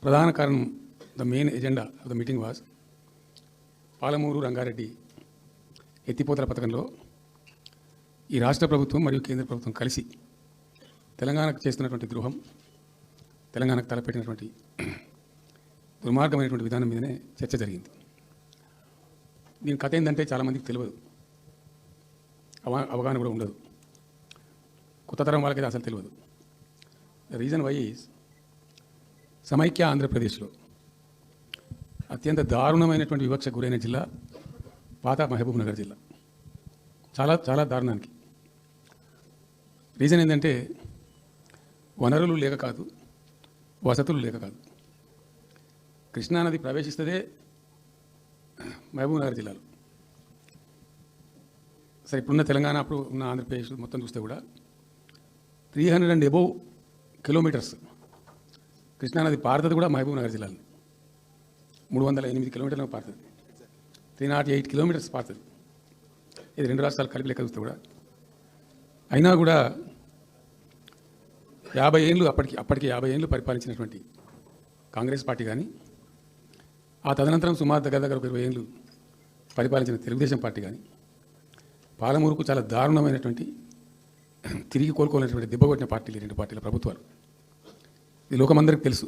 ప్రధాన కారణం, the main agenda of the meeting was Palamuru Rangareddy ఎత్తిపోతల పథకంలో ఈ రాష్ట్ర ప్రభుత్వం మరియు కేంద్ర ప్రభుత్వం కలిసి తెలంగాణకు చేస్తున్నటువంటి ద్రోహం, తెలంగాణకు తలపెట్టినటువంటి దుర్మార్గమైనటువంటి విధానం మీదనే చర్చ జరిగింది. దీని కథ ఏంటంటే చాలామందికి తెలియదు, అవగాహన కూడా ఉండదు. కొత్త తరం వాళ్ళకైతే అసలు తెలియదు. ద రీజన్ వై ఈజ్ సమైక్య ఆంధ్రప్రదేశ్లో అత్యంత దారుణమైనటువంటి వివక్షకు గురైన జిల్లా పాత మహబూబ్ నగర్ జిల్లా. చాలా చాలా దారుణానికి. రీజన్ ఏంటంటే వనరులు లేక కాదు, వసతులు లేక కాదు. కృష్ణానది ప్రవేశిస్తుందే మహబూబ్ నగర్ జిల్లాలో. సరే, ఇప్పుడున్న తెలంగాణ, అప్పుడు ఉన్న ఆంధ్రప్రదేశ్ మొత్తం చూస్తే కూడా 300 and above కిలోమీటర్స్ కృష్ణానది పారుతుంది కూడా మహబూబ్ నగర్ జిల్లాలో. 308 కిలోమీటర్లు పారుతుంది. 308 కిలోమీటర్స్ పారుతుంది. ఇది రెండు రాష్ట్రాలు కలిపి లెక్క చూస్తే కూడా. అయినా కూడా 50 ఏళ్ళు అప్పటికి 50 ఏళ్ళు పరిపాలించినటువంటి కాంగ్రెస్ పార్టీ కానీ, ఆ తదనంతరం సుమారు దగ్గర 20 ఏళ్ళు పరిపాలించిన తెలుగుదేశం పార్టీ కానీ, పాలమూరుకు చాలా దారుణమైనటువంటి, తిరిగి కోలుకోలేనటువంటి దెబ్బ కొట్టిన పార్టీలు, రెండు పార్టీల ప్రభుత్వాలు. ఇది లోకమందరికీ తెలుసు.